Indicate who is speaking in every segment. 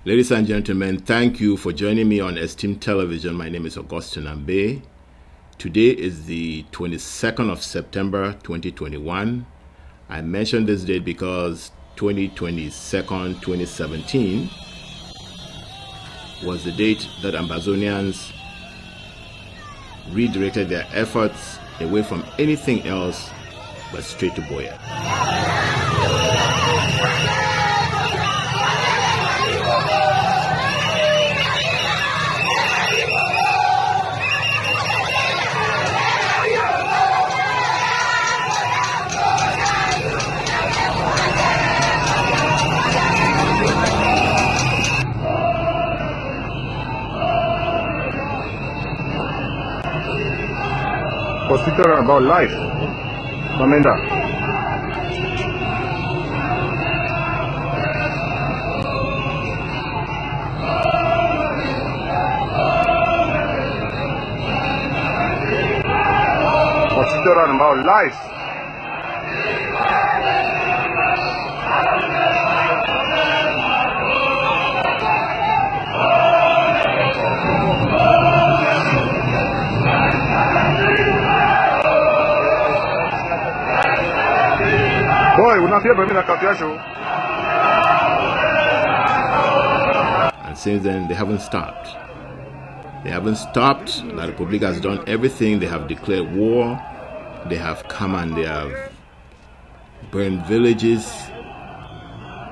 Speaker 1: Ladies and gentlemen, thank you for joining me on Esteemed Television. My name is Augustine Ambe. Today is the 22nd of September 2021. I mentioned this date because 2017 was the date that Ambazonians redirected their efforts away from anything else but straight to Boya.
Speaker 2: Hospital about life. Commander. Hospital about life.
Speaker 1: And since then, they haven't stopped. They haven't stopped. La Republic has done everything. They have declared war. They have come and they have burned villages,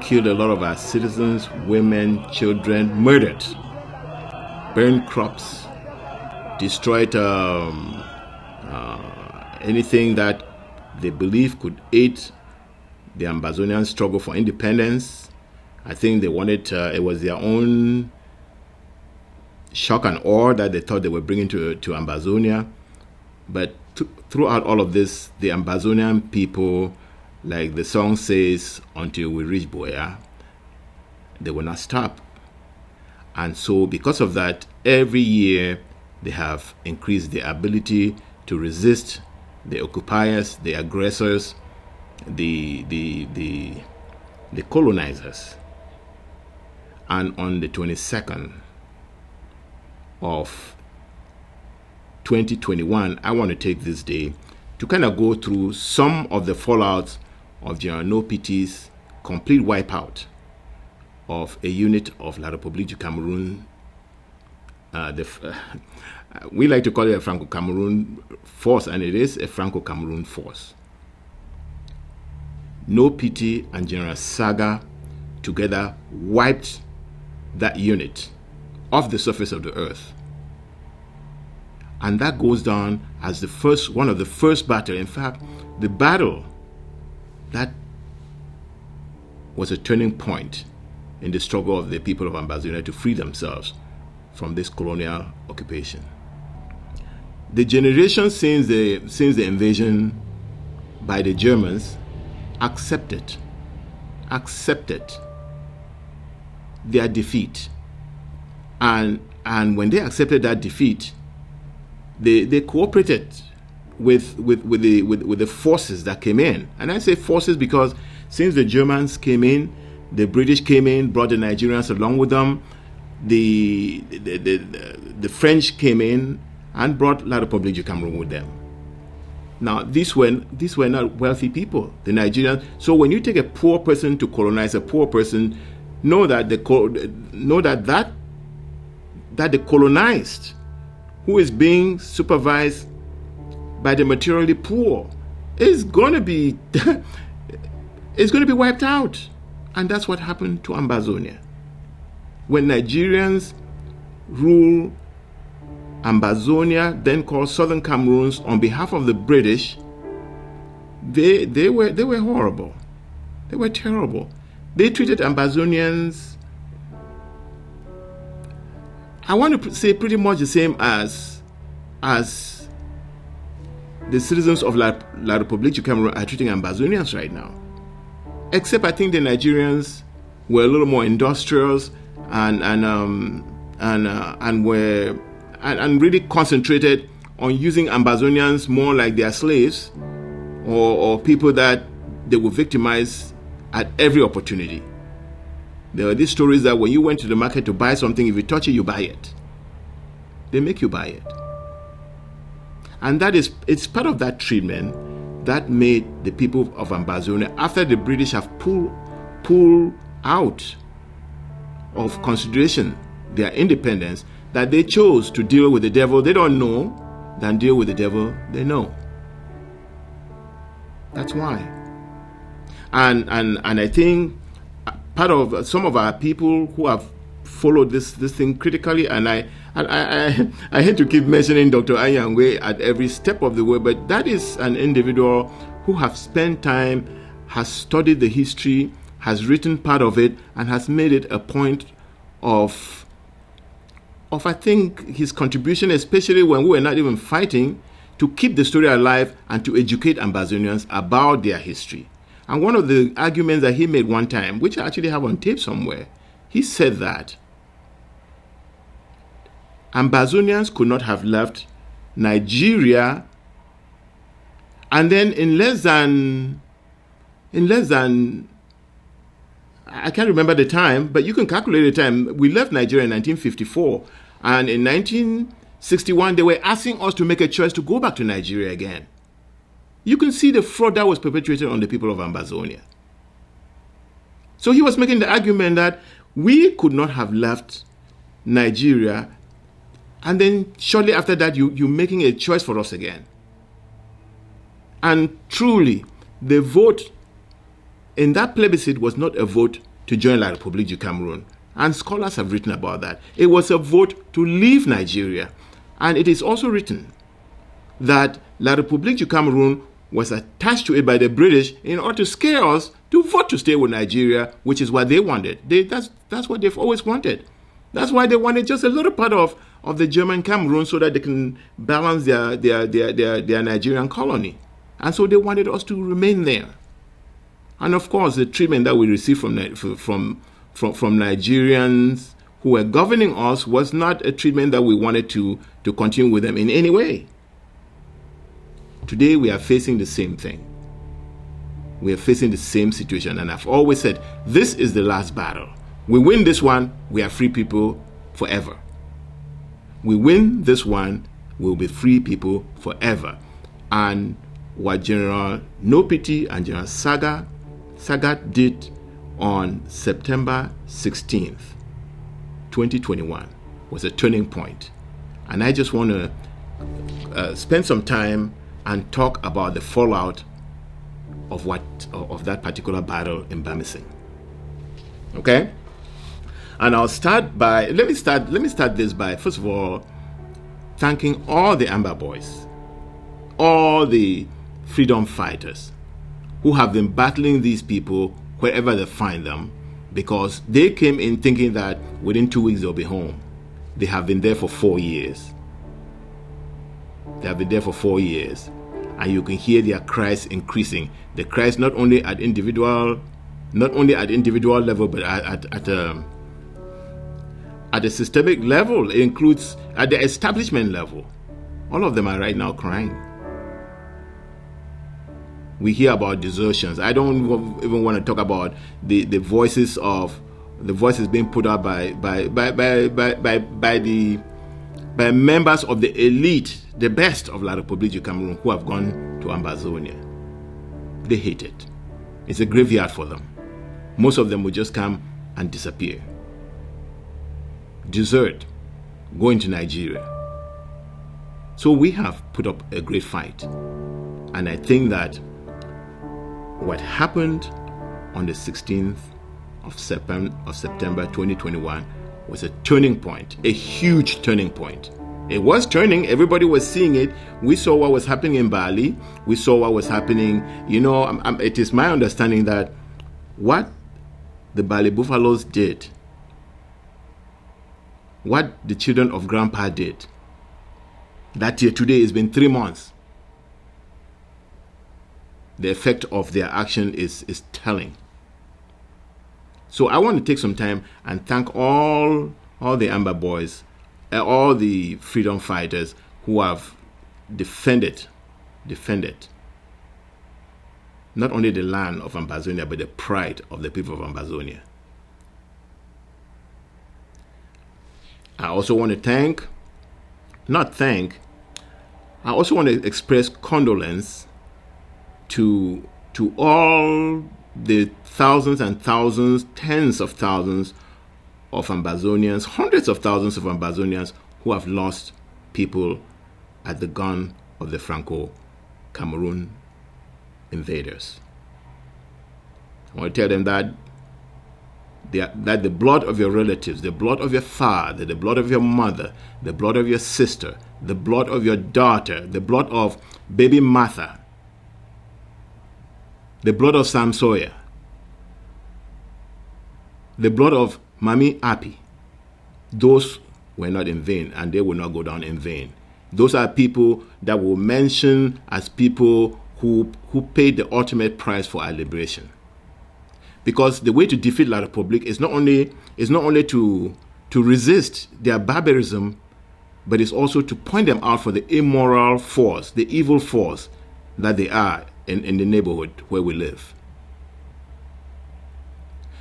Speaker 1: killed a lot of our citizens, women, children, murdered, burned crops, destroyed anything that they believe could aid the Ambazonian struggle for independence. I think they wanted, it was their own shock and awe that they thought they were bringing to Ambazonia. But throughout all of this, the Ambazonian people, like the song says, until we reach Boya, they will not stop. And so because of that, every year they have increased their ability to resist the occupiers, the aggressors, the colonizers. And on the 22nd of 2021, I want to take this day to kind of go through some of the fallouts of General No Piti's complete wipeout of a unit of La République du Cameroon. We like to call it a Franco-Cameroon force, and it is a Franco-Cameroon force. No Piti and General Saga together wiped that unit off the surface of the earth. And that goes down as one of the first battles. In fact, the battle that was a turning point in the struggle of the people of Ambazonia to free themselves from this colonial occupation. The generation since the invasion by the Germans accepted their defeat, and when they accepted that defeat, they cooperated with the forces that came in. And I say forces because since the Germans came in, the British came in, brought the Nigerians along with them. The French came in and brought La République du Cameroon with them. Now, these were not wealthy people, the Nigerians. So when you take a poor person to colonize a poor person, know that the colonized, who is being supervised by the materially poor, is going to be wiped out. And that's what happened to Ambazonia. When Nigerians rule Ambazonia, then called Southern Cameroons, on behalf of the British, they were horrible. They were terrible. They treated Ambazonians, I want to say, pretty much the same as the citizens of La République du Cameroon are treating Ambazonians right now. Except I think the Nigerians were a little more industrious and really concentrated on using Ambazonians more like their slaves or people that they will victimize at every opportunity. There were these stories that when you went to the market to buy something, if you touch it, you buy it. They make you buy it. And it's part of that treatment that made the people of Ambazonia, after the British have pulled out of consideration their independence, that they chose to deal with the devil they don't know than deal with the devil they know. That's why. And I think part of some of our people who have followed this thing critically, and I hate to keep mentioning Dr. Anyangwe at every step of the way, but that is an individual who has spent time, has studied the history, has written part of it, and has made it a point of I think his contribution, especially when we were not even fighting, to keep the story alive and to educate Ambazonians about their history. And one of the arguments that he made one time, which I actually have on tape somewhere, he said that Ambazonians could not have left Nigeria, and then in less than I can't remember the time, but you can calculate the time. We left Nigeria in 1954, and in 1961 they were asking us to make a choice to go back to Nigeria again. You can see the fraud that was perpetrated on the people of Ambazonia. So he was making the argument that we could not have left Nigeria, and then shortly after that you're making a choice for us again. And truly, the vote in that plebiscite was not a vote to join La République du Cameroon. And scholars have written about that. It was a vote to leave Nigeria. And it is also written that La République du Cameroon was attached to it by the British in order to scare us to vote to stay with Nigeria, which is what they wanted. That's what they've always wanted. That's why they wanted just a little part of the German Cameroon so that they can balance their Nigerian colony. And so they wanted us to remain there. And of course, the treatment that we received from Nigerians who were governing us was not a treatment that we wanted to continue with them in any way. Today, we are facing the same thing. We are facing the same situation. And I've always said, this is the last battle. We win this one, we are free people forever. We win this one, we'll be free people forever. And what General Nopiti and General Sagat did on September 16th, 2021 was a turning point. And I just want to spend some time and talk about the fallout of that particular battle in Bamising. Okay? And I'll start by let me start this by first of all thanking all the Amber Boys, all the freedom fighters who have been battling these people wherever they find them, because they came in thinking that within 2 weeks they'll be home. They have been there for 4 years. They have been there for 4 years. And you can hear their cries increasing. The cries not only at individual level, but at a systemic level. It includes at the establishment level. All of them are right now crying. We hear about desertions. I don't even want to talk about the voices being put out by members of the elite, the best of La République du Cameroon, who have gone to Ambazonia. They hate it. It's a graveyard for them. Most of them will just come and disappear. Desert, go into Nigeria. So we have put up a great fight. And I think that what happened on the 16th of September 2021 was a turning point, a huge turning point. It was turning. Everybody was seeing it. We saw what was happening in Bali. We saw what was happening. It is my understanding that what the Bali Buffaloes did, what the children of Grandpa did, that year today has been 3 months. The effect of their action is telling. So I want to take some time and thank all the Amber Boys, all the freedom fighters who have defended not only the land of Ambazonia, but the pride of the people of Ambazonia. I also want to I also want to express condolence to all the thousands and thousands, tens of thousands of Ambazonians, hundreds of thousands of Ambazonians who have lost people at the gun of the Franco-Cameroon invaders. I want to tell them that the blood of your relatives, the blood of your father, the blood of your mother, the blood of your sister, the blood of your daughter, the blood of baby Martha, the blood of Sam Sawyer, the blood of Mami Api, those were not in vain, and they will not go down in vain. Those are people that will mention as people who paid the ultimate price for our liberation. Because the way to defeat La République is not only to resist their barbarism, but it's also to point them out for the immoral force, the evil force that they are in the neighborhood where we live.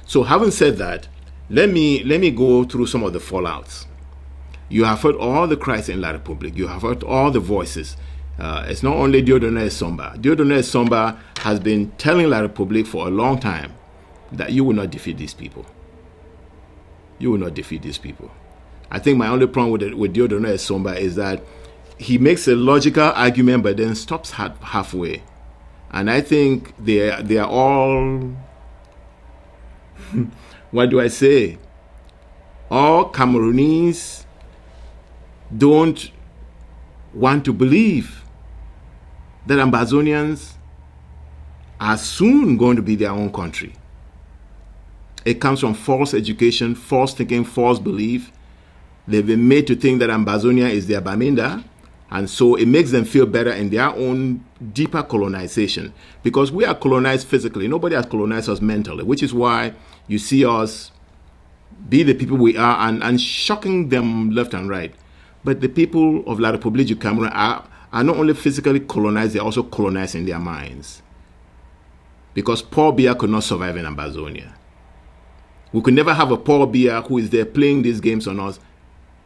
Speaker 1: So having said that, let me go through some of the fallouts. You have heard all the cries in La République. You have heard all the voices. It's not only Dieudonné Somba. Dieudonné Somba has been telling La République for a long time that you will not defeat these people. You will not defeat these people. I think my only problem with Dieudonné Somba is that he makes a logical argument but then stops halfway. And I think they are all, what do I say? All Cameroonese don't want to believe that Ambazonians are soon going to be their own country. It comes from false education, false thinking, false belief. They've been made to think that Ambazonia is their Baminda, and so it makes them feel better in their own deeper colonization. Because we are colonized physically. Nobody has colonized us mentally, which is why you see us be the people we are and shocking them left and right. But the people of La République du Cameroun are not only physically colonized, they're also colonized in their minds. Because Paul Biya could not survive in Ambazonia. We could never have a Paul Biya who is there playing these games on us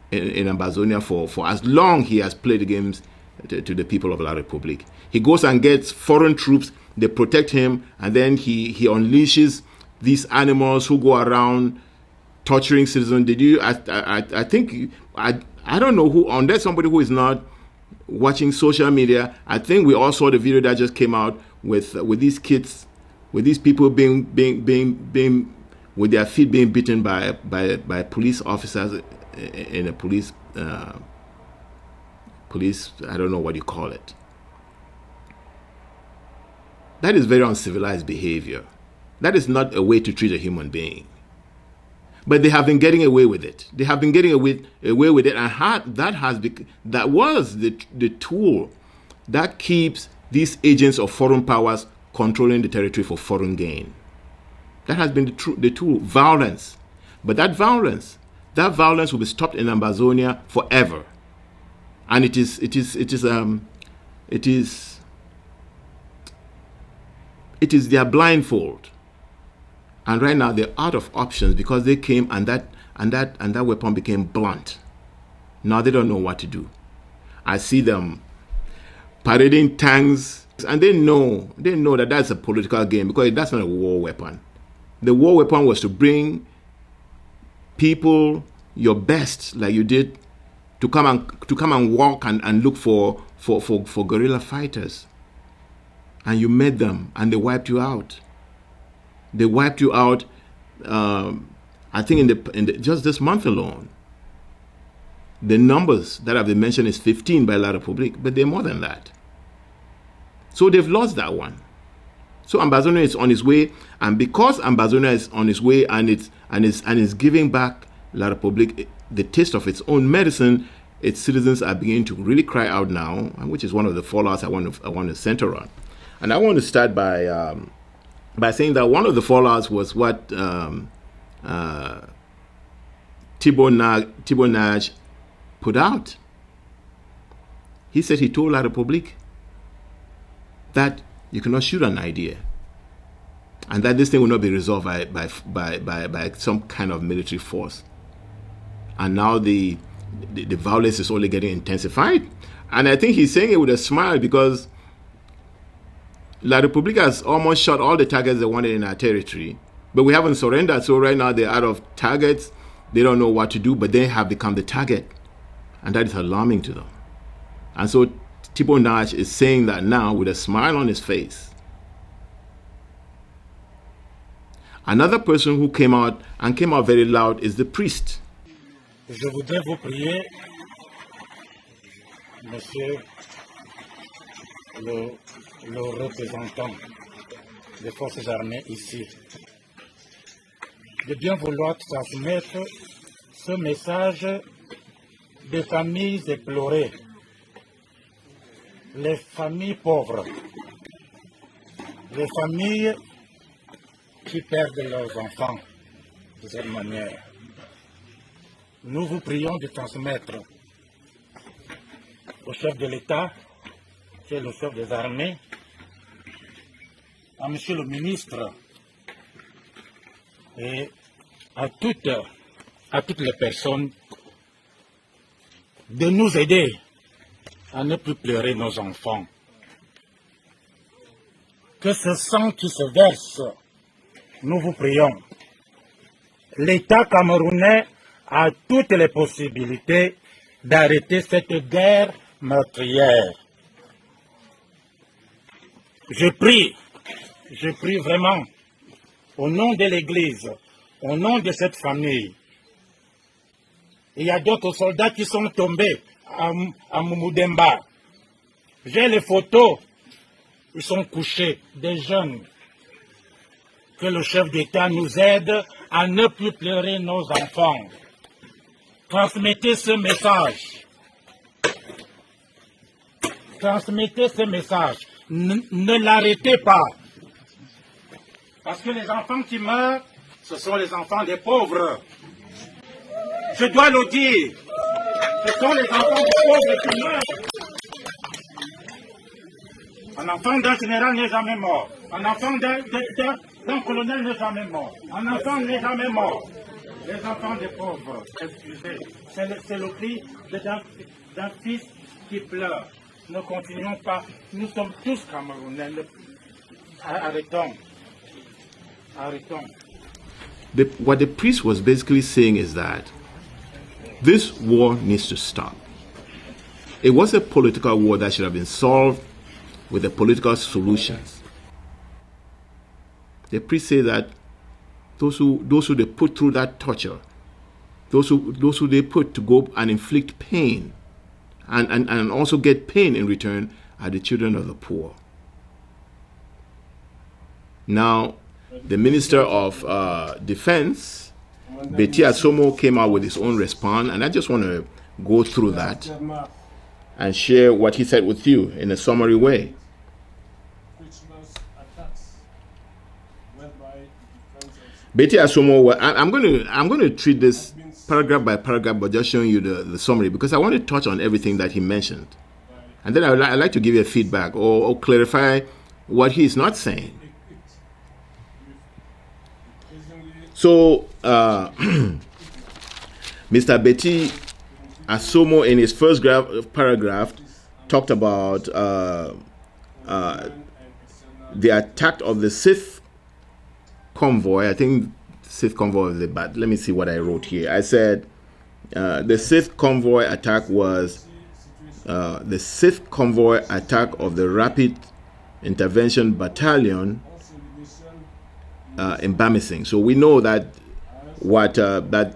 Speaker 1: in Ambazonia for as long he has played the games to the people of La République. He goes and gets foreign troops, they protect him, and then he unleashes these animals who go around torturing citizens. I think I don't know who, unless somebody who is not watching social media, I think we all saw the video that just came out with these kids, with these people being with their feet being beaten by police officers in a police I don't know what you call it. That is very uncivilized behavior. That is not a way to treat a human being. But they have been getting away with it. They have been getting away with it, and that was the tool that keeps these agents of foreign powers controlling the territory for foreign gain. That has been the tool, violence. But that violence will be stopped in Ambazonia forever. And it is their blindfold. And right now they're out of options because they came and that weapon became blunt. Now they don't know what to do. I see them parading tanks, and they know that that's a political game because that's not a war weapon. The war weapon was to bring people, your best, like you did, to come and walk and look for guerrilla fighters. And you met them, and they wiped you out. They wiped you out. I think in just this month alone, the numbers that have been mentioned is 15 by La République, but they're more than that. So they've lost that one. So Ambazonia is on its way, and because Ambazonia is on its way and is giving back La République the taste of its own medicine, its citizens are beginning to really cry out now, which is one of the fallouts I want to center on. And I want to start by saying that one of the fallouts was what Thibault Nage put out. He said he told La République that you cannot shoot an idea, and that this thing will not be resolved by some kind of military force. and now the violence is only getting intensified. And I think he's saying it with a smile because La Republica has almost shot all the targets they wanted in our territory, but we haven't surrendered. So right now they're out of targets. They don't know what to do, but they have become the target, and that is alarming to them. And so Thibault Nash is saying that now with a smile on his face. Another person who came out very loud is the priest.
Speaker 3: Je voudrais vous prier, monsieur le représentant des forces armées ici, de bien vouloir transmettre ce message des familles éplorées, les familles pauvres, les familles qui perdent leurs enfants de cette manière. Nous vous prions de transmettre au chef de l'État, qui est le chef des armées, à monsieur le ministre et à toutes les personnes de nous aider à ne plus pleurer nos enfants. Que ce sang qui se verse, nous vous prions. L'État camerounais a toutes les possibilités d'arrêter cette guerre meurtrière. Je prie vraiment, au nom de l'Église, au nom de cette famille. Il y a d'autres soldats qui sont tombés à Moumoudemba. J'ai les photos, ils sont couchés, des jeunes. Que le chef d'État nous aide à ne plus pleurer nos enfants. Transmettez ce message. Transmettez ce message. Ne l'arrêtez pas. Parce que les enfants qui meurent, ce sont les enfants des pauvres. Je dois le dire. Ce sont les enfants des pauvres qui meurent. Un enfant d'un général n'est jamais mort. Un enfant d'un colonel n'est jamais mort. Un enfant n'est jamais mort. Les enfants des pauvres, excusez, c'est le cri d'un fils qui pleure. Ne continuons pas. Nous sommes tous Camerounais. Arrêtons. Arrêtons.
Speaker 1: What the priest was basically saying is that this war needs to stop. It was a political war that should have been solved with the political solutions. The priest said that those who they put through that torture, those who they put to go and inflict pain and also get pain in return are the children of the poor. Now, the Minister of Defense, Beti Assomo, came out with his own response, and I just want to go through that and share what he said with you in a summary way. Beti Assomo, I'm going to treat this paragraph by paragraph, but just showing you the summary because I want to touch on everything that he mentioned, and then I'd like to give you a feedback or clarify what he is not saying. So, Mr. Beti Assomo, in his first paragraph, talked about the attack of the Sith convoy. I think Sith convoy was but let me see what I wrote here. I said the Sith convoy attack was the Sith convoy attack of the Rapid Intervention Battalion in Bamising. So we know that what that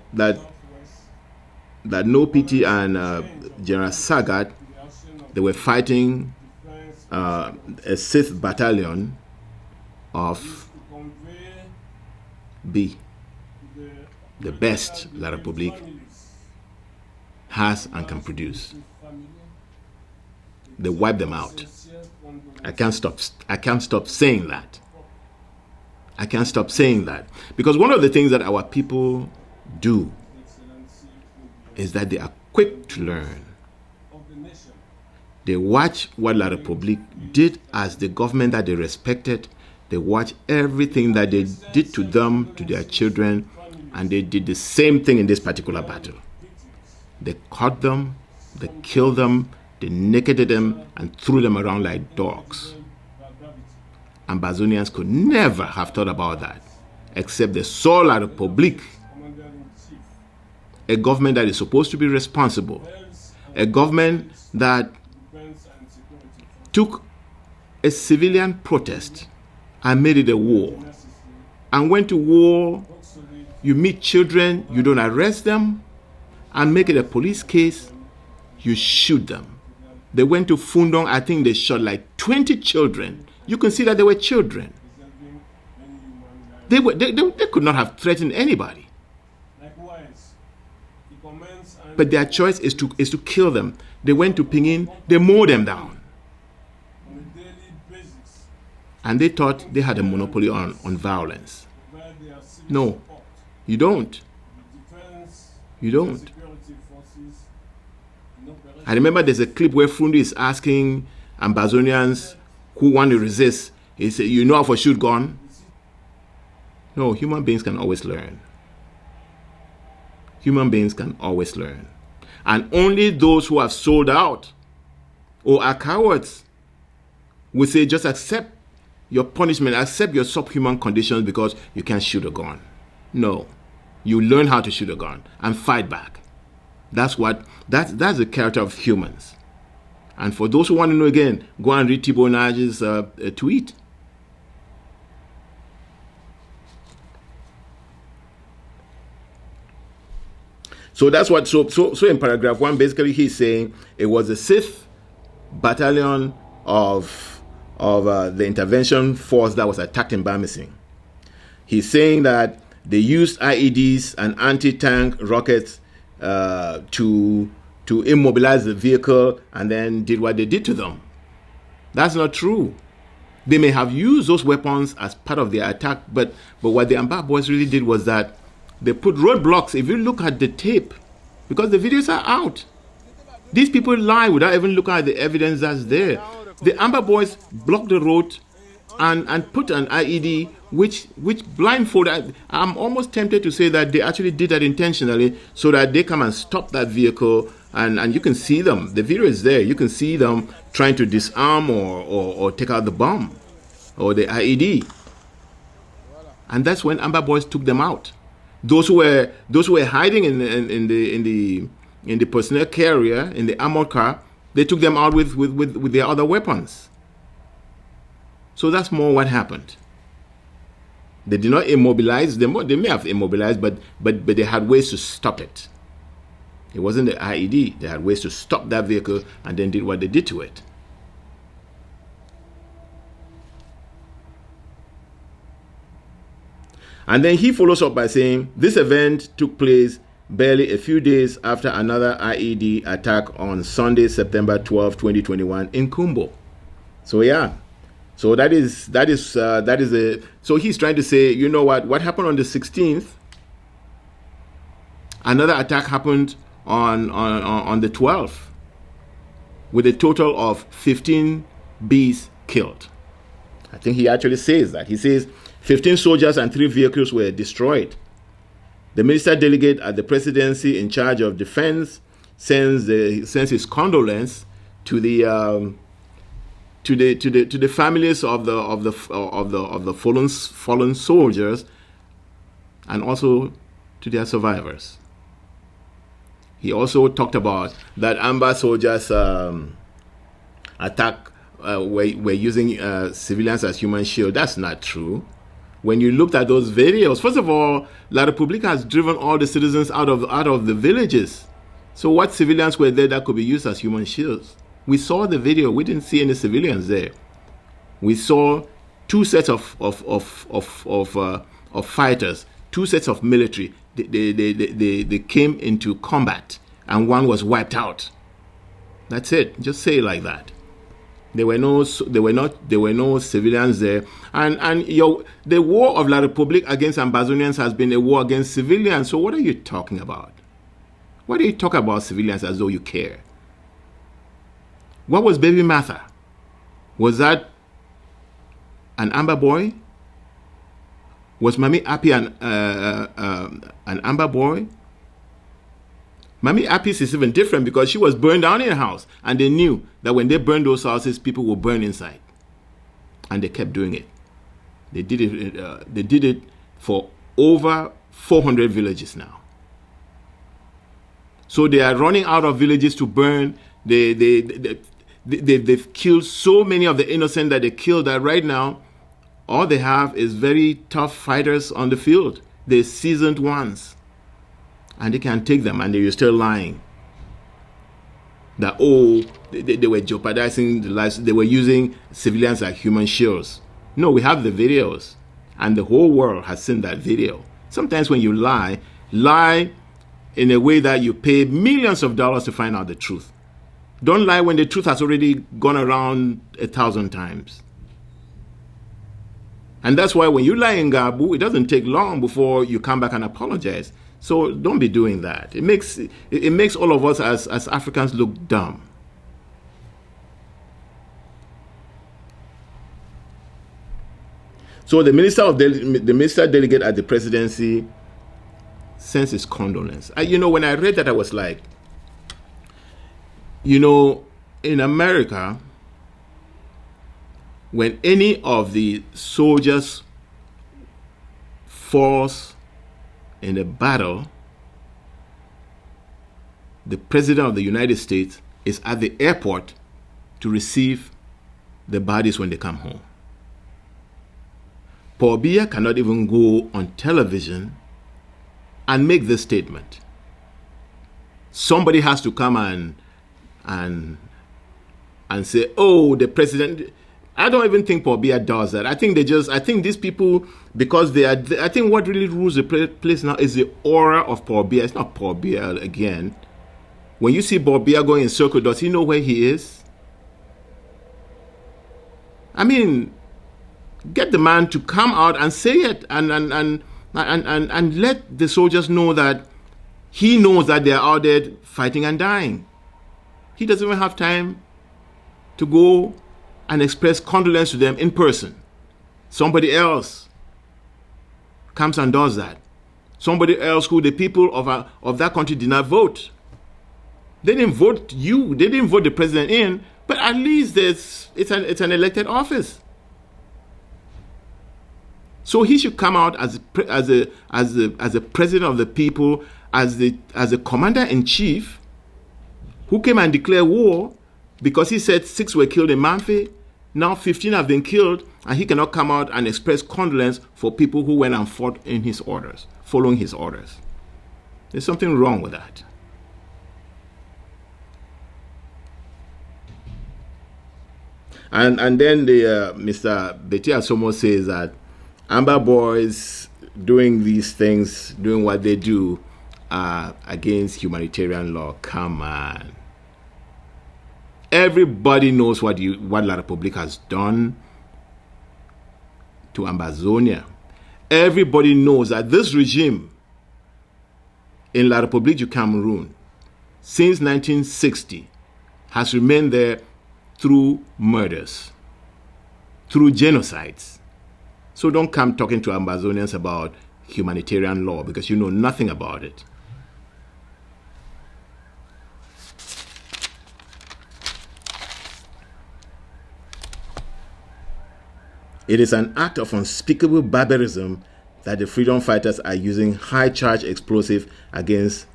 Speaker 1: No PT and General Sagat, they were fighting a Sith battalion of B, the best La République has and can produce. They wipe them out. I can't stop saying that. I can't stop saying that. Because one of the things that our people do is that they are quick to learn. They watch what La République did as the government that they respected. They watch everything that they did to them, to their children, and they did the same thing in this particular battle. They caught them, they killed them, they nakeded them, and threw them around like dogs. Ambazonians could never have thought about that, except they saw La République, a government that is supposed to be responsible, a government that took a civilian protest and made it a war. And went to war, you meet children, you don't arrest them, and make it a police case, you shoot them. They went to Fundong, I think they shot like 20 children. You can see that they were children. They could not have threatened anybody. But their choice is to kill them. They went to Pinyin, they mowed them down. And they thought they had a monopoly on violence. No, you don't. You don't. I remember there's a clip where Fundi is asking Ambazonians who want to resist. He said, you know how to shoot gun? No, human beings can always learn. Human beings can always learn. And only those who have sold out or are cowards will say, just accept your punishment, accept your subhuman conditions because you can't shoot a gun. No. You learn how to shoot a gun and fight back. That's the character of humans. And for those who want to know again, go and read Thibault Nage's tweet. So that's what, so in paragraph 1, basically he's saying it was the 6th battalion of the intervention force that was attacked in Bamising. He's saying that they used IEDs and anti-tank rockets to immobilize the vehicle and then did what they did to them. That's not true. They may have used those weapons as part of their attack, but what the Amba boys really did was that they put roadblocks. If you look at the tape, because the videos are out, these people lie without even looking at the evidence that's there. The Amba boys blocked the road and put an IED which blindfolded. I'm almost tempted to say that they actually did that intentionally so that they come and stop that vehicle, and you can see them. The video is there. You can see them trying to disarm or take out the bomb or the IED. And that's when Amba boys took them out. Those who were hiding in the personnel carrier, in the armored car, they took them out with their other weapons. So that's more what happened. They did not immobilize. They may have immobilized, but they had ways to stop it. It wasn't the IED. They had ways to stop that vehicle and then did what they did to it. And then he follows up by saying, this event took place barely a few days after another IED attack on Sunday, September 12, 2021 in Kumbo. So yeah. So that is so he's trying to say, you know what happened on the 16th? Another attack happened on the 12th with a total of 15 bees killed. I think he actually says that. He says 15 soldiers and 3 vehicles were destroyed. The minister delegate at the presidency in charge of defense sends his condolence to the families of the fallen soldiers, and also to their survivors. He also talked about that Amba soldiers were using civilians as human shield. That's not true. When you looked at those videos, first of all, La République has driven all the citizens out of the villages. So what civilians were there that could be used as human shields? We saw the video. We didn't see any civilians there. We saw 2 sets of fighters, 2 sets of military. They came into combat, and one was wiped out. That's it. Just say it like that. There were no civilians there, and the war of La République against Ambazonians has been a war against civilians. So what are you talking about? Why do you talk about civilians as though you care? What was Baby Martha? Was that an Amba boy? Was Mami Api an Amba boy? Mami Apis is even different because she was burned down in a house, and they knew that when they burned those houses, people will burn inside, and they kept doing it. They did it. They did it for over 400 villages now. So they are running out of villages to burn. They've killed so many of the innocent that they killed that right now, all they have is very tough fighters on the field. They're seasoned ones. And they can take them, and they're still lying. That, they were jeopardizing the lives. They were using civilians like human shields. No, we have the videos. And the whole world has seen that video. Sometimes when you lie in a way that you pay millions of dollars to find out the truth. Don't lie when the truth has already gone around 1,000 times. And that's why when you lie in Gabu, it doesn't take long before you come back and apologize. So don't be doing that. It makes all of us as Africans look dumb. So the minister delegate at the presidency sends his condolence. When I read that, I was like, in America, when any of the soldiers falls in a battle, the President of the United States is at the airport to receive the bodies when they come home. Paul Biya cannot even go on television and make this statement. Somebody has to come and say, the president. I don't even think Paul Biya does that. I think these people, because I think what really rules the place now is the aura of Paul Biya. It's not Paul Biya again. When you see Paul Biya going in circle, does he know where he is? I mean, get the man to come out and say it and let the soldiers know that he knows that they are out there fighting and dying. He doesn't even have time to go and express condolence to them in person. Somebody else comes and does that. Somebody else who the people of that country did not vote. They didn't vote you. They didn't vote the president in. But at least it's an elected office. So he should come out as a president of the people, as a commander in chief, who came and declared war because he said 6 were killed in Manfi. Now 15 have been killed, and he cannot come out and express condolence for people who went and fought in his orders, following his orders. There's something wrong with that. And then Mr. Beti Assomo says that Amber boys doing these things, doing what they do, are against humanitarian law. Come on. Everybody knows what La Republique has done to Ambazonia. Everybody knows that this regime in La Republique du Cameroon since 1960 has remained there through murders, through genocides. So don't come talking to Ambazonians about humanitarian law because you know nothing about it. It is an act of unspeakable barbarism that the freedom fighters are using high-charge explosives against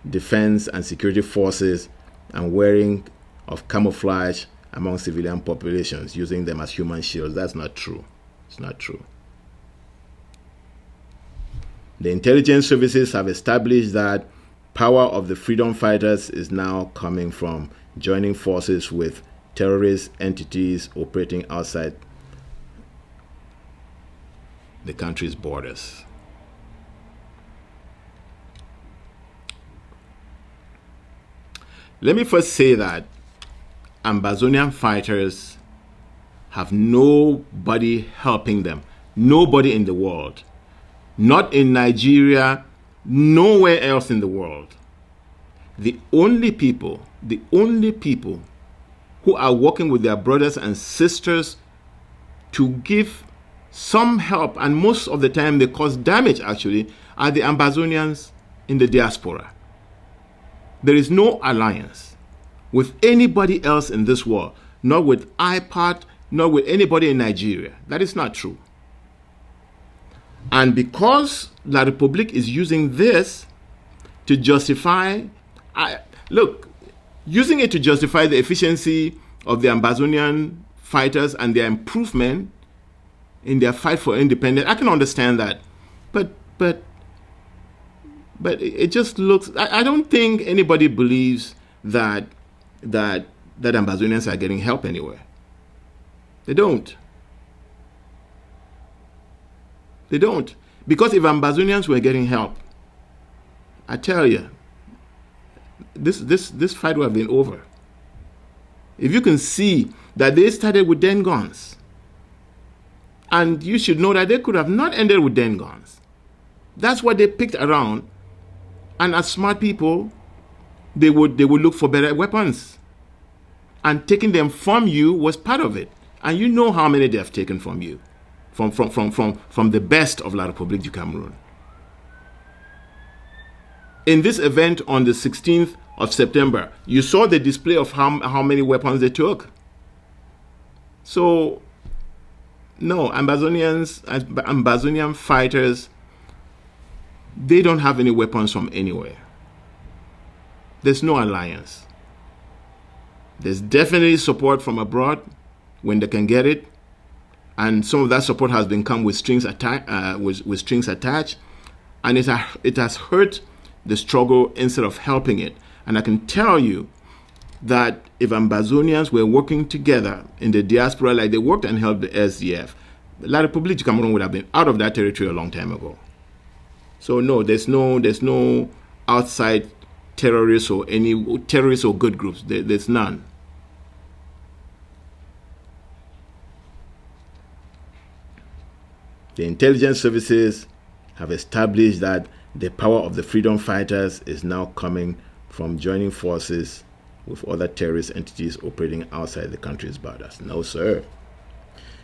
Speaker 1: defense and security forces and wearing of camouflage among civilian populations, using them as human shields. That's not true. It's not true. The intelligence services have established that power of the freedom fighters is now coming from joining forces with terrorist entities operating outside the country's borders. Let me first say that Ambazonian fighters have nobody helping them. Nobody in the world. Not in Nigeria, nowhere else in the world. The only people who are working with their brothers and sisters to give some help, and most of the time they cause damage actually, are the Ambazonians in the diaspora. There is no alliance with anybody else in this world, not with IPAT, not with anybody in Nigeria. That is not true. And because La Republique is using this to justify, using it to justify the efficiency of the Ambazonian fighters and their improvement in their fight for independence, I can understand that. But it just looks, I don't think anybody believes that Ambazonians are getting help anywhere. They don't. They don't. Because if Ambazonians were getting help, I tell you, this fight would have been over. If you can see that they started with 10 guns, and you should know that they could have not ended with 10 guns. That's what they picked around. And as smart people, they would look for better weapons. And taking them from you was part of it. And you know how many they have taken from you. From the best of La République du Cameroun. In this event on the 16th of September, you saw the display of how many weapons they took. So, no, Ambazonian fighters, they don't have any weapons from anywhere. There's no alliance. There's definitely support from abroad when they can get it. And some of that support has been come with strings attached, and it has hurt the struggle instead of helping it. And I can tell you that if Ambazonians were working together in the diaspora like they worked and helped the SDF, La République du Cameroun would have been out of that territory a long time ago. So no, there's no outside terrorists or any terrorists or good groups. There's none. The intelligence services have established that the power of the freedom fighters is now coming from joining forces with other terrorist entities operating outside the country's borders. No, sir.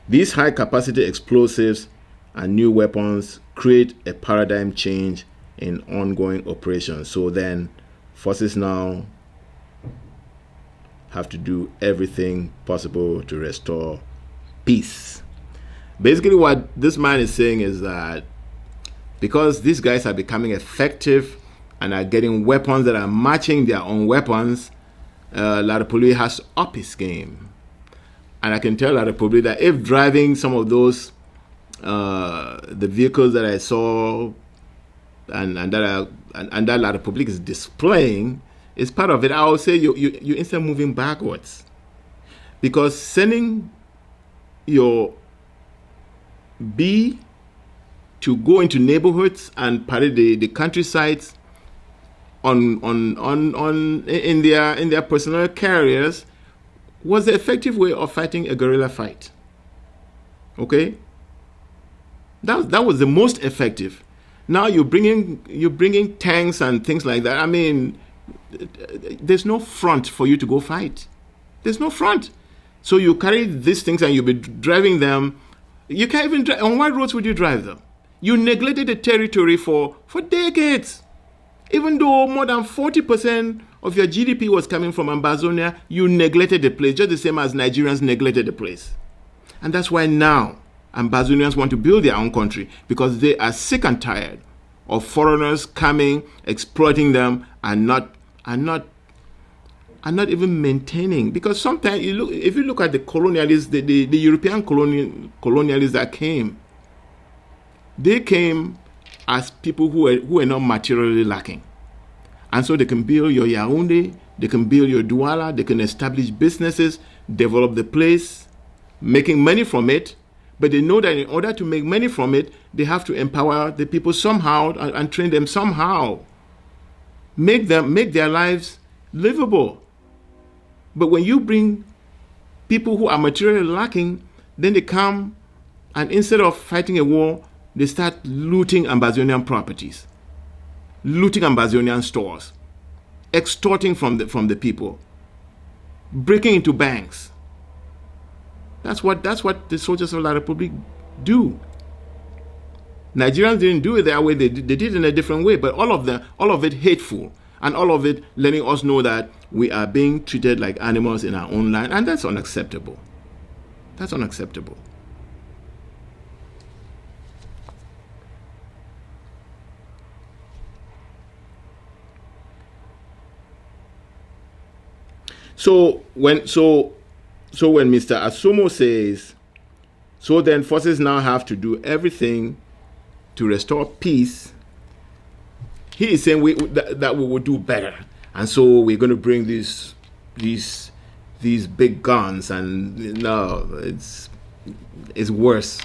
Speaker 1: These high-capacity explosives and new weapons create a paradigm change in ongoing operations. So then, forces now have to do everything possible to restore peace. Basically, what this man is saying is that because these guys are becoming effective and are getting weapons that are matching their own weapons, La République has to up his game. And I can tell La République that if driving some of those, the vehicles that I saw and that La République is displaying is part of it, I would say you instead moving backwards. Because sending your B to go into neighborhoods and parade the countrysides in their personal carriers was the effective way of fighting a guerrilla fight. Okay, that was the most effective. Now you're bringing tanks and things like that. I mean, there's no front for you to go fight. There's no front. So you carry these things and you'll be driving them. You can't even drive. On what roads would you drive them? You neglected the territory for decades. Even though more than 40% of your GDP was coming from Ambazonia, you neglected the place, just the same as Nigerians neglected the place. And that's why now Ambazonians want to build their own country, because they are sick and tired of foreigners coming, exploiting them, and not even maintaining. Because sometimes if you look at the colonialists, the European colonialists that came, they came as people who were not materially lacking. And so they can build your Yaoundé, they can build your Douala, they can establish businesses, develop the place, making money from it. But they know that in order to make money from it, they have to empower the people somehow and train them somehow. Make their lives livable. But when you bring people who are materially lacking, then they come and instead of fighting a war, they start looting Ambazonian properties, looting Ambazonian stores, extorting from the people, breaking into banks. That's what the soldiers of La République do. Nigerians didn't do it that way. They did it in a different way, but all of it hateful. And all of it letting us know that we are being treated like animals in our own land, and that's unacceptable. That's unacceptable. So when Mr. Assomo says, so then forces now have to do everything to restore peace, he is saying that we will do better, and so we're going to bring these big guns, and no, it's worse,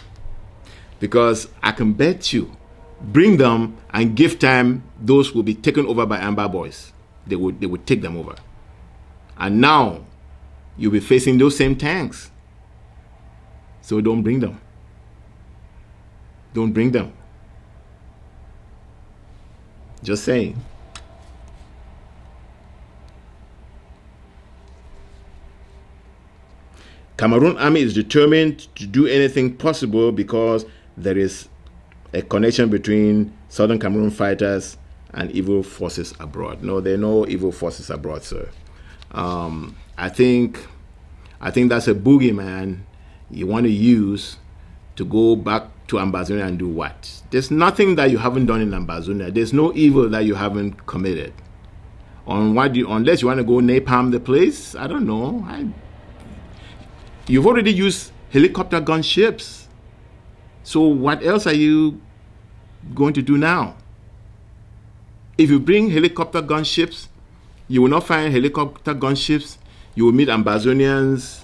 Speaker 1: because I can bet you, bring them and give time, those will be taken over by Amber Boys. They would take them over. And now, you'll be facing those same tanks. So don't bring them. Don't bring them. Just saying. Cameroon army is determined to do anything possible because there is a connection between Southern Cameroon fighters and evil forces abroad. No, there are no evil forces abroad, sir. I think that's a boogeyman you want to use to go back to Ambazonia and do what? There's nothing that you haven't done in Ambazonia. There's no evil that you haven't committed. Unless you want to go napalm the place, I don't know. You've already used helicopter gunships. So what else are you going to do now? If you bring helicopter gunships, you will not find helicopter gunships. You will meet Ambazonians,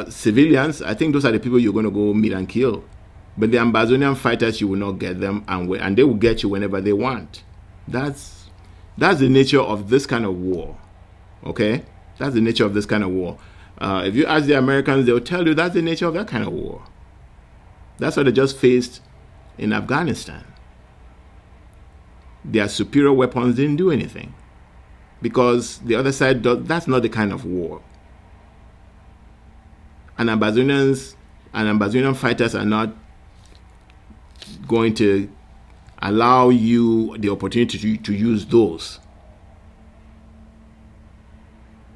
Speaker 1: civilians. I think those are the people you're going to go meet and kill. But the Ambazonian fighters, you will not get them, and they will get you whenever they want. That's the nature of this kind of war. Okay? That's the nature of this kind of war. If you ask the Americans, they'll tell you that's the nature of that kind of war. That's what they just faced in Afghanistan. Their superior weapons didn't do anything, because the other side that's not the kind of war. And Ambazonian fighters are not going to allow you the opportunity to use those.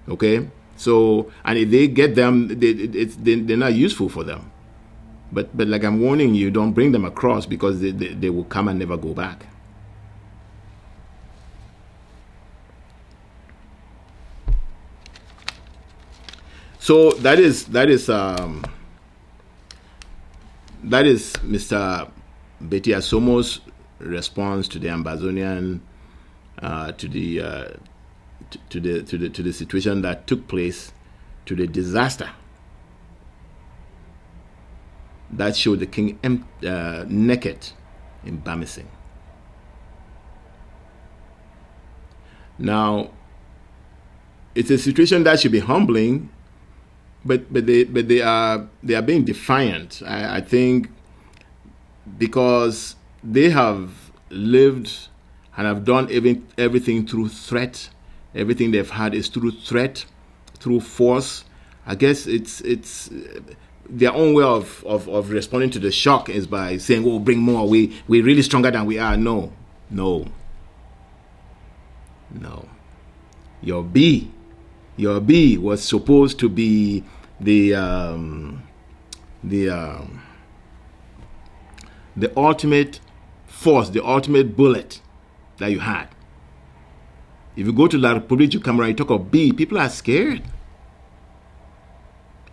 Speaker 1: Okay? So, and if they get them, they're not useful for them. But like I'm warning you, don't bring them across, because they will come and never go back. So that is Mr. Beti Assomo's response to the Ambazonian to the situation that took place, to the disaster that showed the king naked in Bamising. Now, it's a situation that should be humbling, but they are being defiant. I think because they have lived and have done everything through threat. Everything they've had is through threat, through force. I guess it's their own way of responding to the shock is by saying, "Oh, bring more. We're really stronger than we are." No. Your B was supposed to be the ultimate force, the ultimate bullet that you had. If you go to La République du Cameroun, you talk of B, people are scared.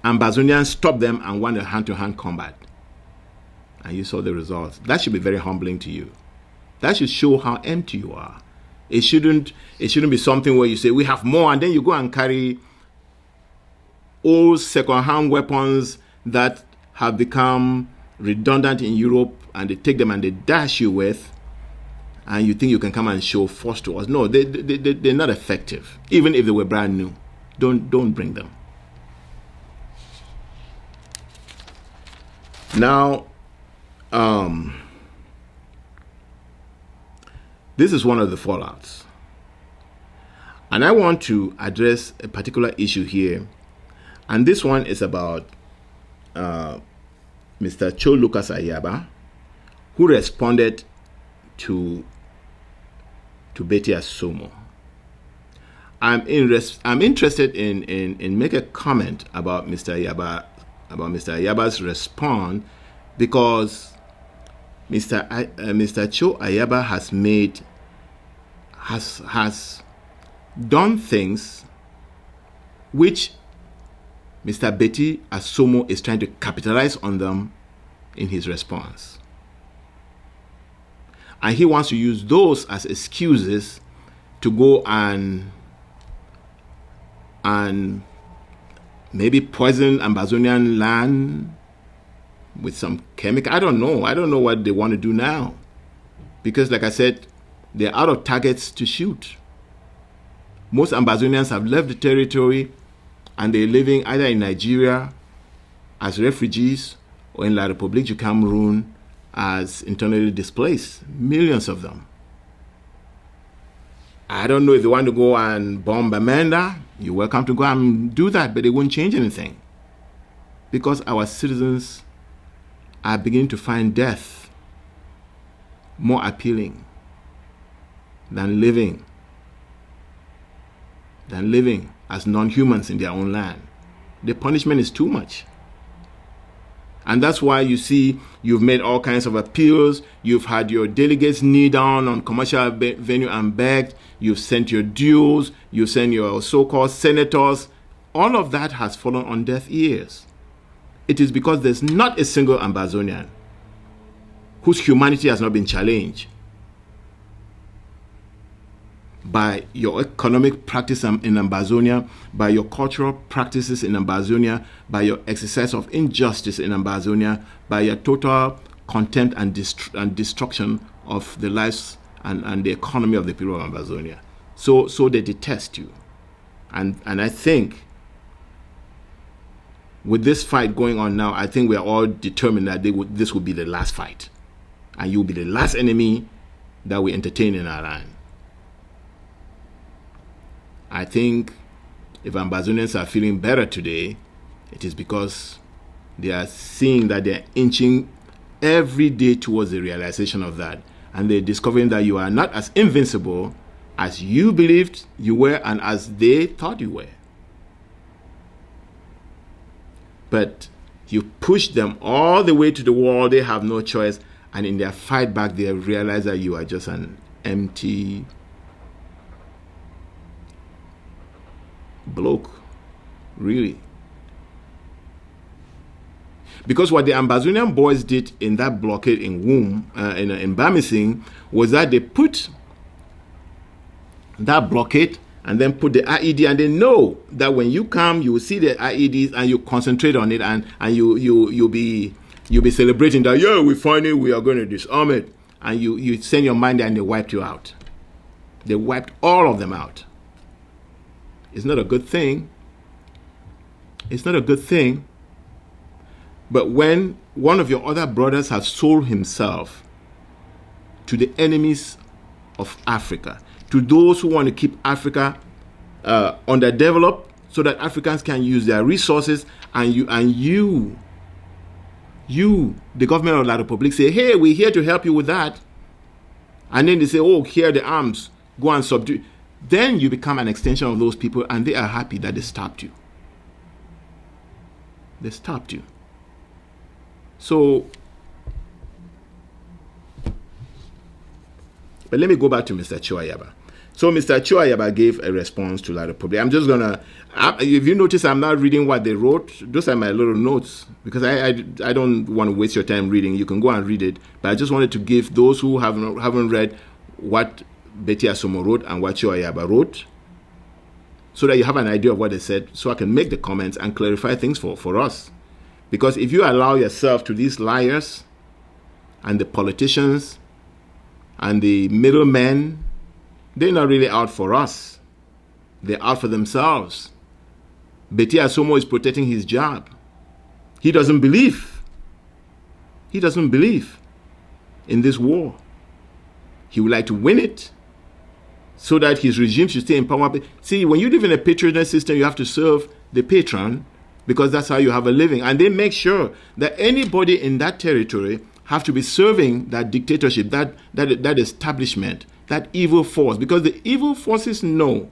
Speaker 1: Ambazonians stopped them and won a hand-to-hand combat. And you saw the results. That should be very humbling to you. That should show how empty you are. It shouldn't be something where you say, we have more, and then you go and carry old second-hand weapons that have become redundant in Europe, and they take them and they dash you with, and you think you can come and show force to us. No, they're not effective. Even if they were brand new, don't bring them. Now, this is one of the fallouts. And I want to address a particular issue here. And this one is about Mr. Cho Lucas Ayaba, who responded to to Beti Assomo. I'm interested in make a comment about Mr. Ayaba's response, because Mr. Cho Ayaba has done things which Mr. Beti Assomo is trying to capitalize on them in his response. And he wants to use those as excuses to go and maybe poison Ambazonian land with some chemical. I don't know what they want to do now. Because like I said, they're out of targets to shoot. Most Ambazonians have left the territory and they're living either in Nigeria as refugees or in La République du Cameroon as internally displaced. Millions of them. I don't know if they want to go and bomb Bamenda. You're welcome to go and do that, but it won't change anything. Because our citizens are beginning to find death more appealing than living as non-humans in their own land. The punishment is too much. And that's why you see you've made all kinds of appeals. You've had your delegates kneel down on commercial venue and begged. You've sent your duels. You've sent your so-called senators. All of that has fallen on deaf ears. It is because there's not a single Ambazonian whose humanity has not been challenged by your economic practice in Ambazonia, by your cultural practices in Ambazonia, by your exercise of injustice in Ambazonia, by your total contempt and destruction of the lives and the economy of the people of Ambazonia. So they detest you. And I think with this fight going on now, I think we are all determined that this will be the last fight. And you will be the last enemy that we entertain in our land. I think if Ambazonians are feeling better today, it is because they are seeing that they're inching every day towards the realization of that. And they're discovering that you are not as invincible as you believed you were and as they thought you were. But you push them all the way to the wall, they have no choice. And in their fight back, they realize that you are just an empty bloke, really. Because what the Ambazonian boys did in that blockade in in Bamising, was that they put that blockade and then put the IED, and they know that when you come, you will see the IEDs and you concentrate on it, and you'll be celebrating that, yeah, we are going to disarm it, and you send your mind there and they wiped you out. They wiped all of them out. It's not a good thing. It's not a good thing. But when one of your other brothers has sold himself to the enemies of Africa, to those who want to keep Africa underdeveloped so that Africans can use their resources, and you, the government of La République, say, hey, we're here to help you with that. And then they say, oh, here are the arms, go and subdue. Then you become an extension of those people, and they are happy that they stopped you. They stopped you. So, but let me go back to Mr. Cho Ayaba. So Mr. Cho Ayaba gave a response to La République. I'm just going to, if you notice, I'm not reading what they wrote. Those are my little notes, because I don't want to waste your time reading. You can go and read it. But I just wanted to give those who haven't read what Beti Assomo wrote and what Cho Ayaba wrote, so that you have an idea of what they said, so I can make the comments and clarify things for us. Because if you allow yourself to these liars and the politicians and the middlemen, they're not really out for us. They're out for themselves. Beti Assomo is protecting his job. He doesn't believe. He doesn't believe in this war. He would like to win it so that his regime should stay in power. See, when you live in a patronage system, you have to serve the patron, because that's how you have a living. And they make sure that anybody in that territory have to be serving that dictatorship, that establishment, that evil force, because the evil forces know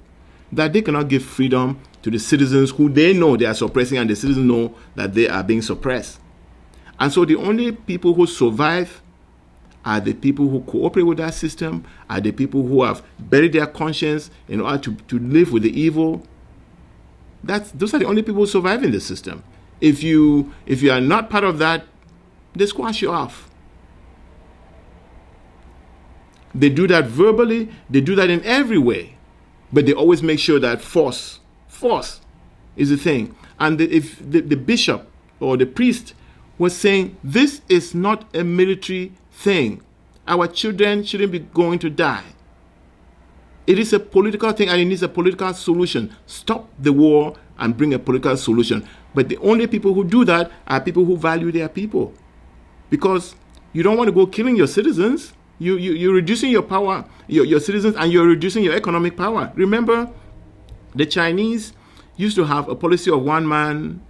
Speaker 1: that they cannot give freedom to the citizens who they know they are suppressing, and the citizens know that they are being suppressed. And so the only people who survive are the people who cooperate with that system, are the people who have buried their conscience in order to live with the evil. Those are the only people who survive in the system. If you are not part of that, they squash you off. They do that verbally, they do that in every way, but they always make sure that force is the thing. And if the bishop or the priest was saying, this is not a military thing, our children shouldn't be going to die. It is a political thing and it needs a political solution. Stop the war and bring a political solution. But the only people who do that are people who value their people. Because you don't want to go killing your citizens. You're reducing your power, your citizens, and you're reducing your economic power. Remember, the Chinese used to have a policy of one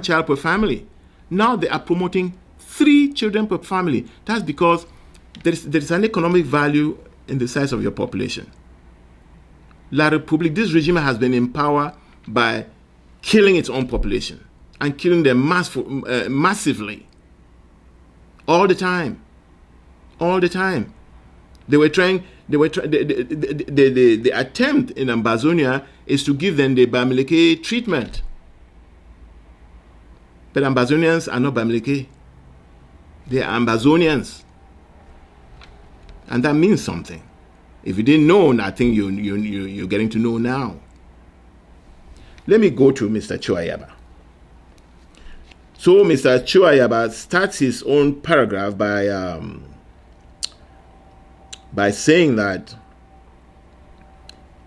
Speaker 1: child per family. Now they are promoting 3 children per family. That's because there is an economic value in the size of your population. La République, this regime has been in power by killing its own population and killing them massively. All the time. The attempt in Ambazonia is to give them the Bamileke treatment. But Ambazonians are not Bamileke. They are Ambazonians. And that means something. If you didn't know, I think you're getting to know now. Let me go to Mr. Chuayaba. So Mr. Chuayaba starts his own paragraph by saying that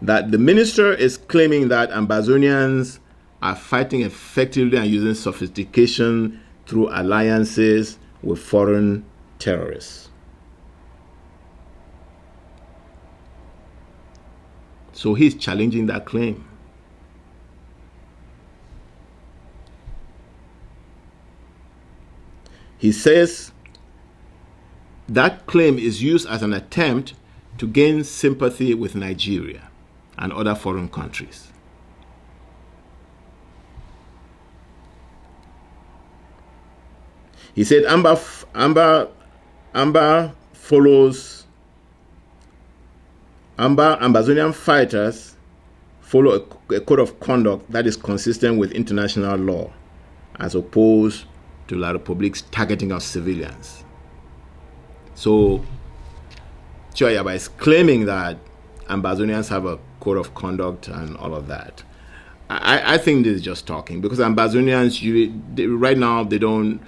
Speaker 1: the minister is claiming that Ambazonians are fighting effectively and using sophistication through alliances with foreign terrorists. So he's challenging that claim. He says that claim is used as an attempt to gain sympathy with Nigeria and other foreign countries. He said Ambazonian fighters follow a code of conduct that is consistent with international law, as opposed to La République's targeting of civilians. So Chuayaba is claiming that Ambazonians have a code of conduct and all of that. I think this is just talking, because Ambazonians, right now, they don't.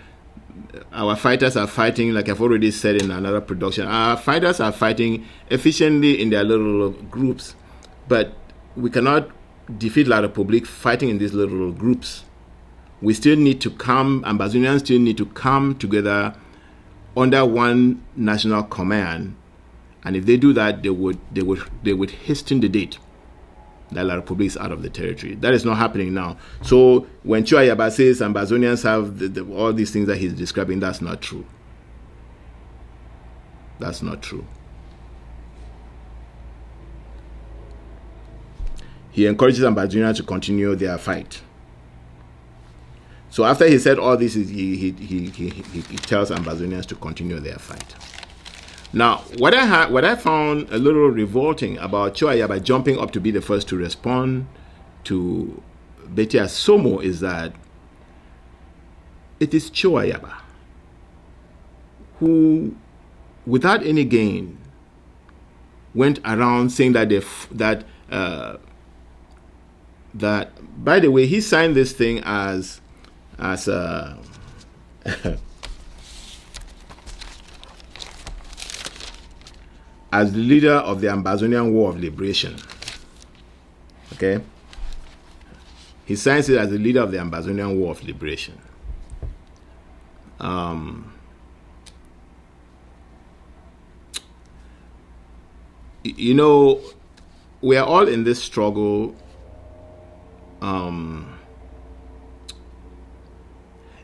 Speaker 1: Our fighters are fighting, like I've already said in another production, our fighters are fighting efficiently in their little groups, but we cannot defeat La République fighting in these little groups. We still need to Ambazonians still need to come together under one national command, and if they do that, they would hasten the date that La République is out of the territory. That is not happening now. So when Chuayaba says Ambazonians have all these things that he's describing, that's not true. That's not true. He encourages Ambazonians to continue their fight. So after he said all this, he tells Ambazonians to continue their fight. Now, what I found a little revolting about Chuayaba jumping up to be the first to respond to Beti Assomo is that it is Chuayaba who, without any gain, went around saying that by the way, he signed this thing as as the leader of the Ambazonian War of Liberation. Okay? He signs it as the leader of the Ambazonian War of Liberation. You know, we are all in this struggle.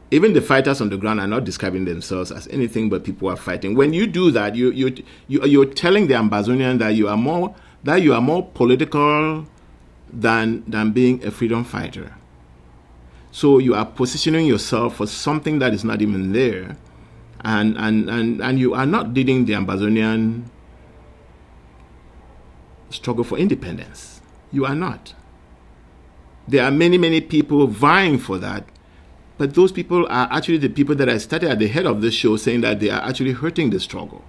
Speaker 1: Even the fighters on the ground are not describing themselves as anything but people who are fighting. When you do that, you're telling the Ambazonian that you are more political than being a freedom fighter. So you are positioning yourself for something that is not even there, and you are not leading the Ambazonian struggle for independence. You are not. There are many people vying for that, but those people are actually the people that I started at the head of this show saying that they are actually hurting the struggle.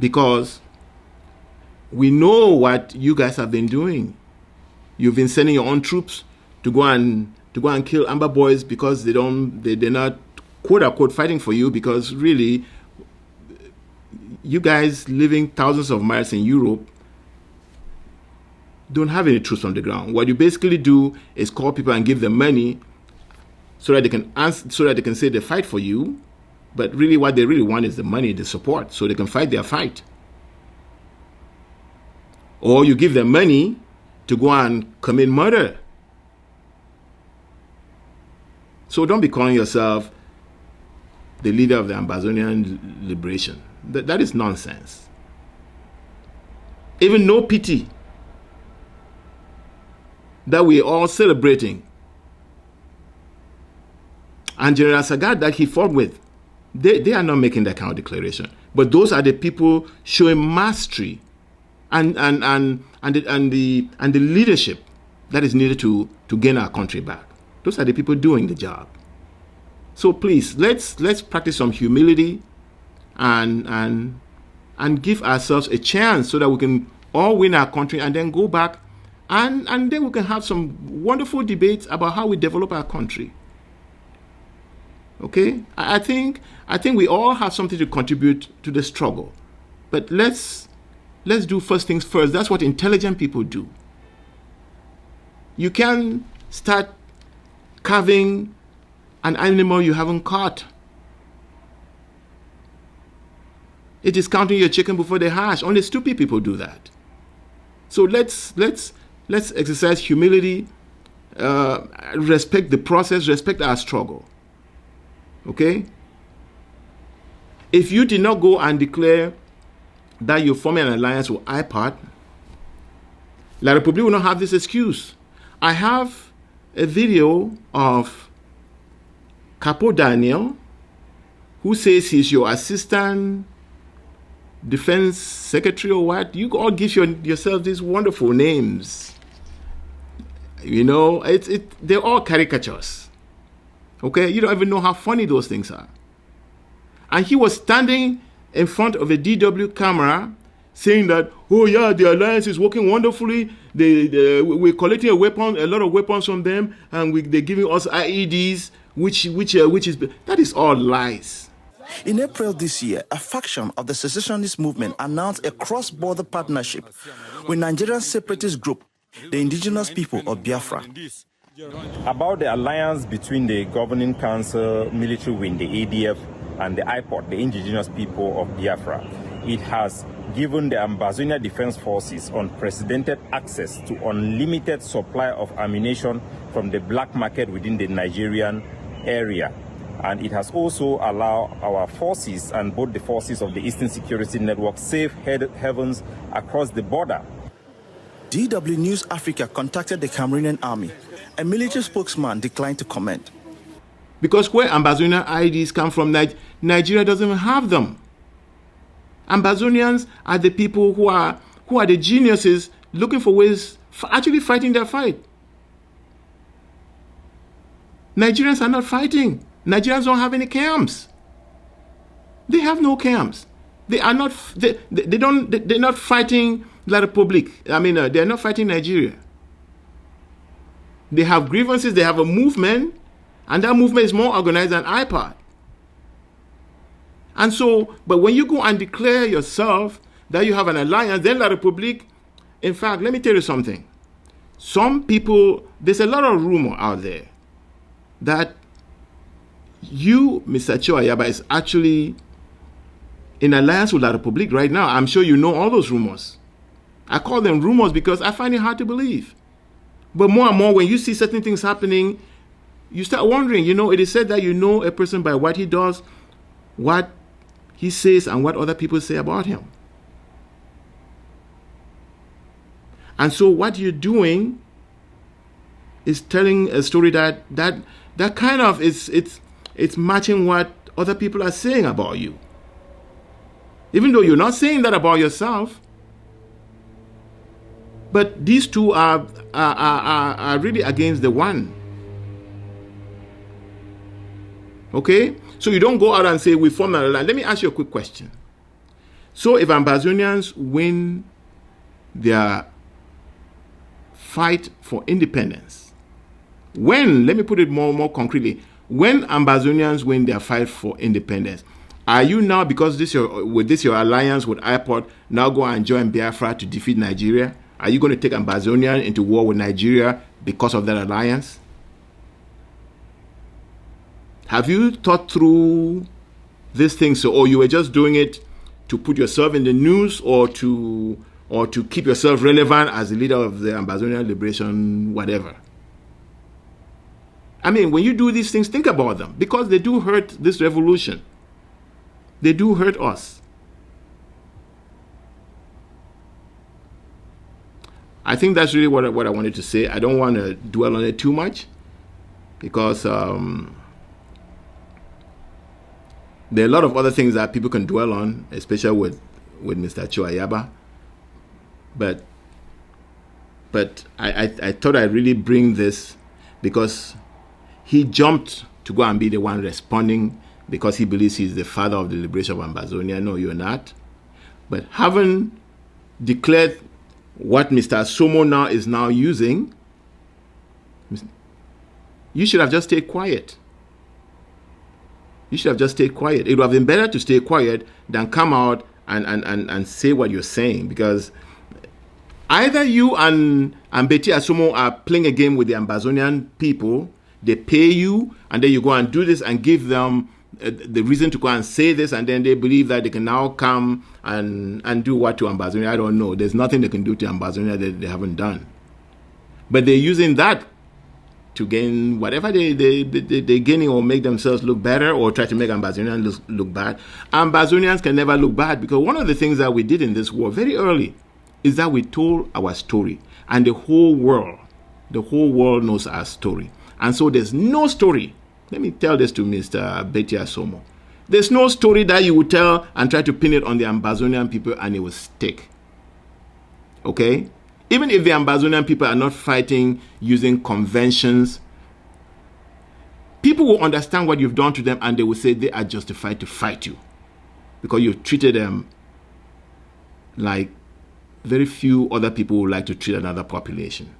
Speaker 1: Because we know what you guys have been doing. You've been sending your own troops to go and kill Amber Boys because they're not quote unquote fighting for you, because really you guys living thousands of miles in Europe don't have any troops on the ground. What you basically do is call people and give them money so that they can say they fight for you, but really what they really want is the money, the support, so they can fight their fight. Or you give them money to go and commit murder. So don't be calling yourself the leader of the Ambazonian liberation. That is nonsense. Even no pity that we're all celebrating, and General Sagat that he fought with, they are not making that kind of declaration. But those are the people showing mastery and the leadership that is needed to gain our country back. Those are the people doing the job. So please, let's practice some humility and give ourselves a chance so that we can all win our country and then go back and then we can have some wonderful debates about how we develop our country. Okay? I think we all have something to contribute to the struggle. But let's do first things first. That's what intelligent people do. You can start carving an animal you haven't caught. It is counting your chicken before they hatch. Only stupid people do that. So let's exercise humility, respect the process, respect our struggle. Okay? If you did not go and declare that you're forming an alliance with IPOD, La République will not have this excuse. I have a video of Capo Daniel, who says he's your assistant defense secretary or what. You all give yourself these wonderful names. You know, they're all caricatures. Okay? You don't even know how funny those things are. And he was standing in front of a DW camera saying that, oh yeah, the alliance is working wonderfully. We're collecting a lot of weapons from them, and they're giving us IEDs, which is, that is all lies.
Speaker 4: In April this year, a faction of the secessionist movement announced a cross-border partnership with Nigerian separatist group, the Indigenous People of Biafra.
Speaker 5: About the alliance between the governing council, military wing, the ADF, and the IPOD, the Indigenous People of Biafra, it has given the Ambazonia Defense Forces unprecedented access to unlimited supply of ammunition from the black market within the Nigerian area. And it has also allowed our forces and both the forces of the Eastern Security Network safe havens across the border.
Speaker 4: DW News Africa contacted the Cameroonian army. A military spokesman declined to comment.
Speaker 1: Because where Ambazonian IEDs come from, Nigeria doesn't even have them. Ambazonians are the people who are the geniuses looking for ways for actually fighting their fight. Nigerians are not fighting. Nigerians don't have any camps. They have no camps. They are not. They're not fighting La République. I mean, they're not fighting Nigeria. They have grievances. They have a movement, and that movement is more organized than IPOD. And so, but when you go and declare yourself that you have an alliance, then La République. In fact, let me tell you something. Some people, there's a lot of rumor out there that you, Mr. Choayaba, is actually in alliance with La République right now. I'm sure you know all those rumors. I call them rumors because I find it hard to believe. But more and more, when you see certain things happening, you start wondering, it is said that you know a person by what he does, what he says, and what other people say about him. And so what you're doing is telling a story that kind of it's matching what other people are saying about you. Even though you're not saying that about yourself. But these two are really against the one. Okay? So you don't go out and say, we form an alliance. Let me ask you a quick question. So if Ambazonians win their fight for independence, let me put it more concretely, when Ambazonians win their fight for independence, are you now, because your alliance with IPOD, now go and join Biafra to defeat Nigeria? Are you going to take Ambazonian into war with Nigeria because of that alliance? Have you thought through this thing? So, you were just doing it to put yourself in the news, or to keep yourself relevant as the leader of the Ambazonian liberation, whatever? I mean, when you do these things, think about them, because they do hurt this revolution. They do hurt us. I think that's really what I wanted to say. I don't want to dwell on it too much, because there are a lot of other things that people can dwell on, especially with Mr. Chuayaba. But I thought I'd really bring this because he jumped to go and be the one responding because he believes he's the father of the liberation of Ambazonia. No, you're not. But having declared what Mr. Assomo now is using, you should have just stayed quiet. You should have just stayed quiet. It would have been better to stay quiet than come out and say what you're saying, because either you and Beti Assomo are playing a game with the Ambazonian people. They pay you, and then you go and do this and give them the reason to go and say this, and then they believe that they can now come and do what to Ambazonia. I don't know. There's nothing they can do to Ambazonia that they haven't done. But they're using that to gain whatever they're gaining, or make themselves look better, or try to make Ambazonians look bad. Ambazonians can never look bad, because one of the things that we did in this war very early is that we told our story, and the whole world knows our story. And so there's no story. Let me tell this to Mr. Beti Assomo. There's no story that you would tell and try to pin it on the Ambazonian people and it will stick. Okay? Even if the Ambazonian people are not fighting using conventions, people will understand what you've done to them, and they will say they are justified to fight you, because you've treated them like very few other people would like to treat another population.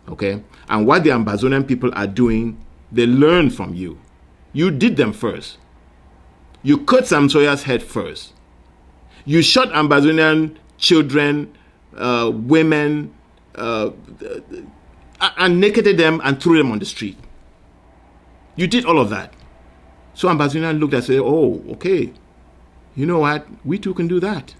Speaker 1: Okay? And what the Ambazonian people are doing, they learn from you. You did them first. You cut Sam Sawyer's head first. You shot Ambazonian children, women, and nakeded them and threw them on the street. You did all of that. So Ambazonian looked and said, oh, okay, you know what? We too can do that.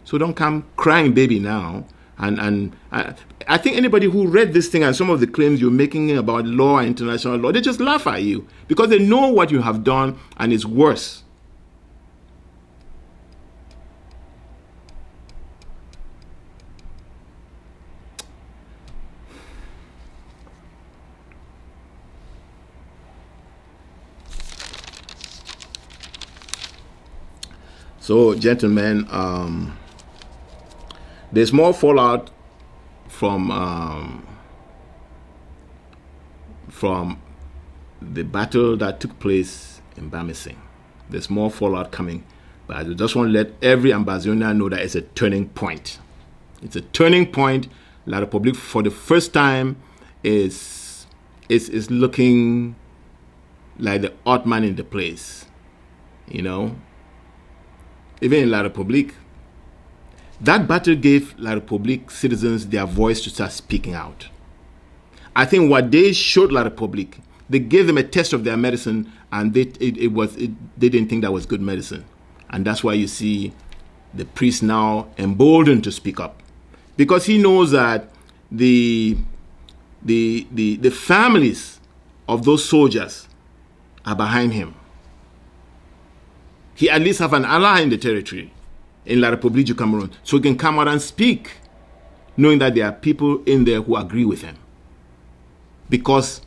Speaker 1: So don't come crying baby now. And I think anybody who read this thing and some of the claims you're making about law and international law, they just laugh at you, because they know what you have done, and it's worse. So, gentlemen, there's more fallout from the battle that took place in Bamising. There's more fallout coming, but I just want to let every Ambazonian know that it's a turning point. It's a turning point. La Republique, for the first time, is looking like the odd man in the place. You know, even in La Republique, that battle gave La Republique citizens their voice to start speaking out. I think what they showed La Republique, they gave them a test of their medicine, and they didn't think that was good medicine. And that's why you see the priest now emboldened to speak up, because he knows that the the families of those soldiers are behind him. He at least have an ally in the territory, in La République du Cameroon, so he can come out and speak, knowing that there are people in there who agree with him. Because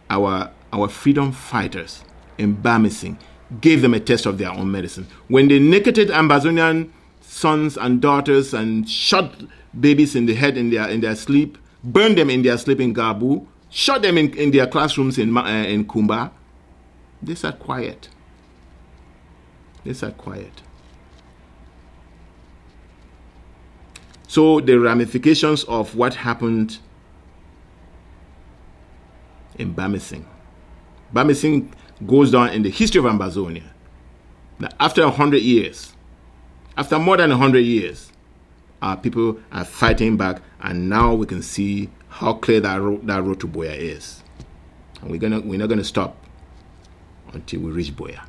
Speaker 1: our freedom fighters in Bamising gave them a taste of their own medicine. When they nicketed Ambazonian sons and daughters and shot babies in the head in their sleep, burned them in their sleep in Gabu, shot them in their classrooms in Kumba, they sat quiet. They sat quiet. So the ramifications of what happened in Bamising. Bamising goes down in the history of Ambazonia. Now, after 100 years, after more than 100 years, our people are fighting back, and now we can see how clear that road to Buea is. And we're not gonna stop until we reach Buea.